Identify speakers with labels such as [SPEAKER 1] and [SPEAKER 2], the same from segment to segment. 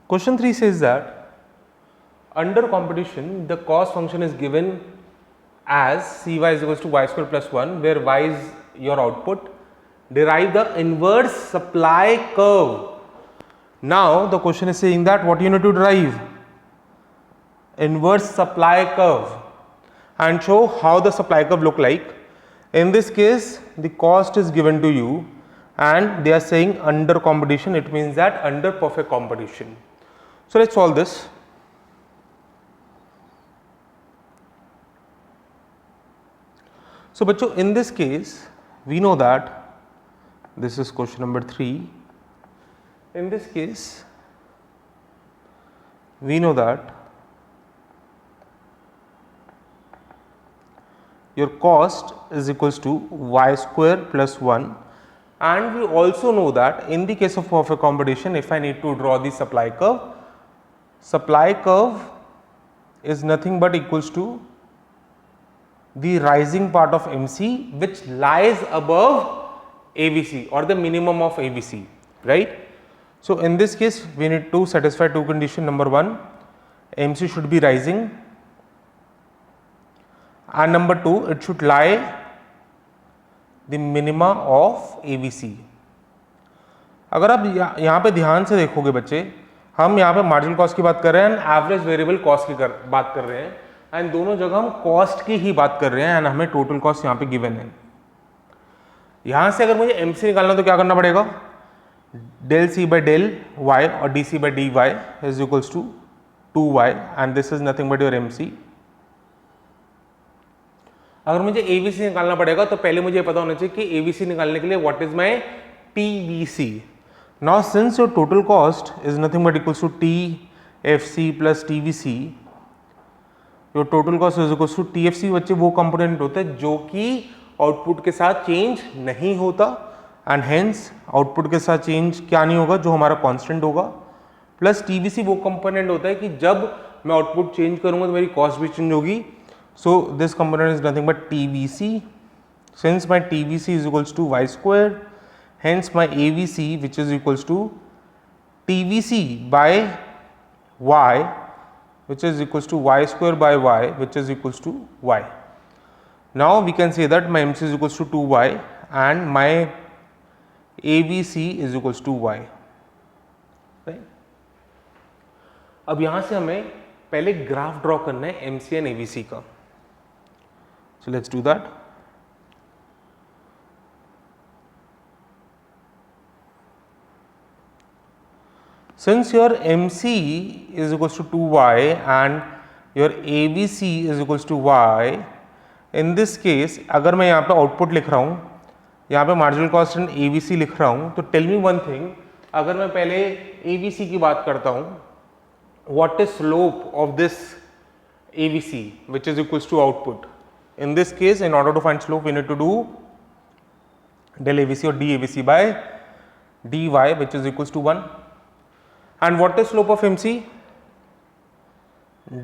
[SPEAKER 1] Question 3 says that under competition, the cost function is given as Cy is equals to y square plus 1, where y is your output. Derive the inverse supply curve. Now the question is saying that what you need to derive? Inverse supply curve, and show how the supply curve look like. In this case, the cost is given to you and they are saying under competition, it means that under perfect competition. So let's solve this. So bachcho, in this case we know that this is question number 3. In this case we know that your cost is equals to y square plus 1, and we also know that in the case of perfect competition, if I need to draw the supply curve is nothing but equals to the rising part of MC which lies above ABC or the minimum of ABC, right? So in this case we need to satisfy two conditions. Number 1, MC should be rising, and number 2, it should lie the minima of ABC. अगर आप यहाँ पे ध्यान से देखोगे बच्चे, हम यहाँ पे मार्जिनल कॉस्ट की बात कर रहे हैं एंड एवरेज वेरिएबल कॉस्ट की बात कर रहे हैं, एंड दोनों जगह हम कॉस्ट की ही बात कर रहे हैं एंड हमें टोटल कॉस्ट यहाँ पे गिवन है. यहाँ से अगर मुझे MC निकालना तो क्या करना पड़ेगा? Del C by del y और DC by dy is equals to 2y and this is nothing but your MC. अगर मुझे ABC निकालना पड़ेगा तो पहले मुझे पता होना चाहिए कि ABC निकालने के लिए what is my TVC. Now since your total cost is nothing but equals to TFC plus TVC, your total cost is equals to TFC. बच्चे वो कंपोनेंट होते हैं जो कि आउटपुट के साथ चेंज नहीं होता, एंड हेंस आउटपुट के साथ चेंज क्या नहीं होगा, जो हमारा कांस्टेंट होगा. प्लस TVC वो कंपोनेंट होता है कि जब मैं आउटपुट चेंज करूंगा तो मेरी कॉस्ट भी चेंज होगी. So this component is nothing but TVC. Since my TVC is equals to y square, hence my AVC, which is equals to TVC by y, which is equals to y square by y, which is equals to y. Now we can say that my MC is equals to 2y and my AVC is equals to y. Right? अब यहाँ से हमें पहले graph draw करना है MC and AVC का. So let's do that. Since your MC is equals to 2y and your AVC is equals to y, in this case अगर मैं यहाँ पे आउटपुट लिख रहा हूँ, यहाँ पे मार्जिनल कॉस्ट एंड AVC लिख रहा हूँ, तो टेल मी वन थिंग, अगर मैं पहले AVC की बात करता हूँ, what is slope of this AVC which is equals to output? In this case, in order to find slope, we need to do del AVC or dAVC by dy, which is equals to 1. And what is slope of MC?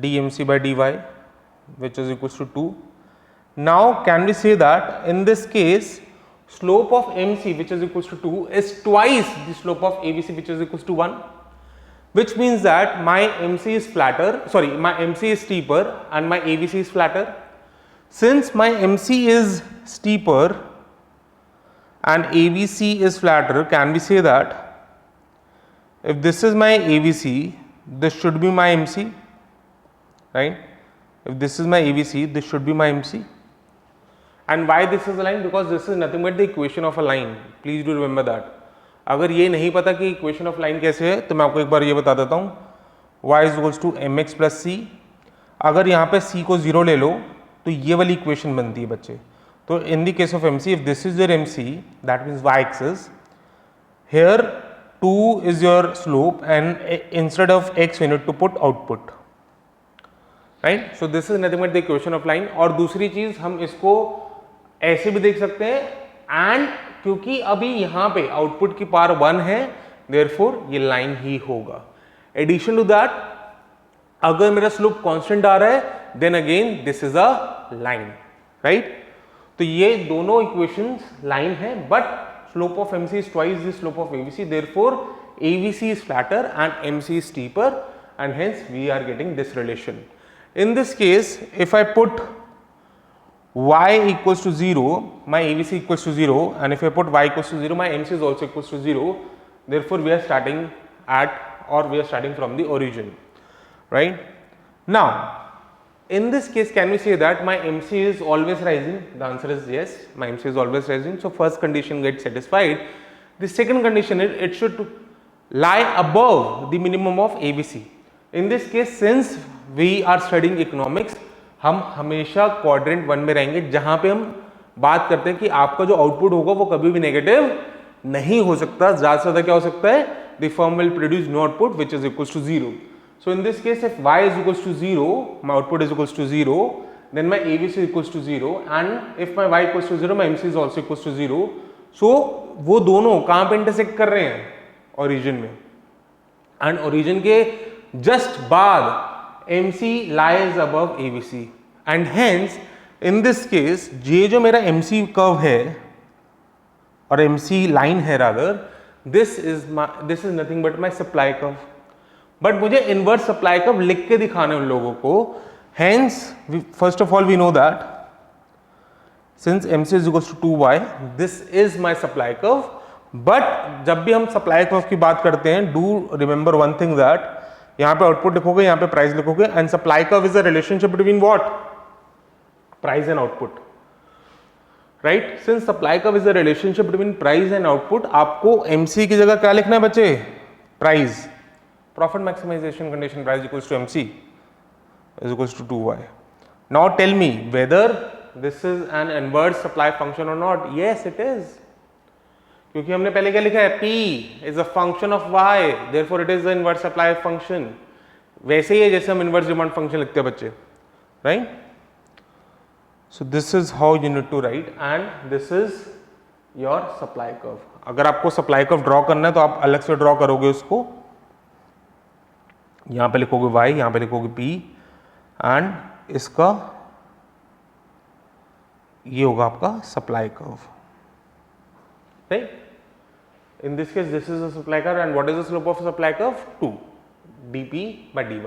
[SPEAKER 1] dMC by dy, which is equals to 2. Now, can we say that in this case, slope of MC, which is equals to 2, is twice the slope of AVC, which is equals to 1, which means that my MC is flatter, sorry, my MC is steeper and my AVC is flatter. Since my MC is steeper and AVC is flatter, can we say that if this is my AVC, this should be my MC, right? If this is my AVC, this should be my MC. And why this is a line? Because this is nothing but the equation of a line. Please do remember that. अगर ये नहीं पता कि equation of line कैसे है, तो मैं आपको एक बार ये बता देता हूँ. y is equals to mx plus c. अगर यहाँ पे c को 0 ले लो तो ये वाली इक्वेशन बनती है बच्चे. तो in the case of MC, if this is your MC, that means y axis, here 2 is your slope and instead of x we need to put output, right? So this is nothing but the equation of line. और दूसरी चीज हम इसको ऐसे भी देख सकते हैं, एंड क्योंकि अभी यहाँ पे आउटपुट की पावर 1 है, देयरफॉर ये लाइन ही होगा. एडिशन टू दैट, अगर मेरा स्लोप कांस्टेंट आ रहा है, then again this is a line, right? तो ये दोनों इक्वेशंस लाइन है, but slope of MC is twice the slope of AVC, therefore AVC is flatter and MC is steeper, and hence we are getting this relation. In this case, if I put y equals to 0, my AVC equals to 0, and if I put y equals to 0, my MC is also equals to 0. Therefore, we are starting at, or we are starting from the origin, right? Now, in this case, can we say that my MC is always rising? The answer is yes, my MC is always rising. So first condition gets satisfied. The second condition is it should lie above the minimum of ABC. In this case, since we are studying economics, हम हमेशा quadrant 1 में रहेंगे, जहां पे हम बात करते हैं कि आपका जो आउटपुट होगा वो कभी भी नेगेटिव नहीं हो सकता. ज्यादा से ज्यादा क्या हो सकता है? The firm will produce no output which is equals to 0. So in this case, if y is equals to 0, my output is equals to 0, then my ABC is equals to 0, and if my y equals to 0, my MC is also equals to 0. So वो दोनों कहाँ पे intersect कर रहे हैं? Origin में. And origin के just बाद MC lies above ABC, and hence in this case ये जो मेरा MC कर्व है और MC लाइन है rather, this is nothing but my supply curve. But मुझे इनवर्स सप्लाई कर्व लिख के दिखाना है उन लोगों को. Hence first of all we know that since MC is equals to 2y, this is my supply curve. But जब भी हम सप्लाई कर्व की बात करते हैं, do remember one thing that यहां पे आउटपुट लिखोगे, यहां पे प्राइस लिखोगे, and supply curve is a relationship between what? Price and output, right? Since supply curve is a relationship between price and output, आपको MC की जगह क्या लिखना है बच्चे? Price. Profit maximization condition, price equals to MC is equals to 2y. Now tell me whether this is an inverse supply function or not. Yes, it is. क्योंकि हमने पहले क्या लिखा है? P is a function of y, therefore it is the inverse supply function. वैसे ही है जैसे हम inverse demand function लिखते हैं बच्चे, right? So this is how you need to write, and this is your supply curve. अगर आपको supply curve draw करना है तो आप अलग से draw करोगे उसको. यहां पे लिखोगे y, यहां पे लिखोगे p, एंड इसका ये होगा आपका supply curve, right? In this case this is the supply curve, and what is the slope of supply curve? 2 dp by dy.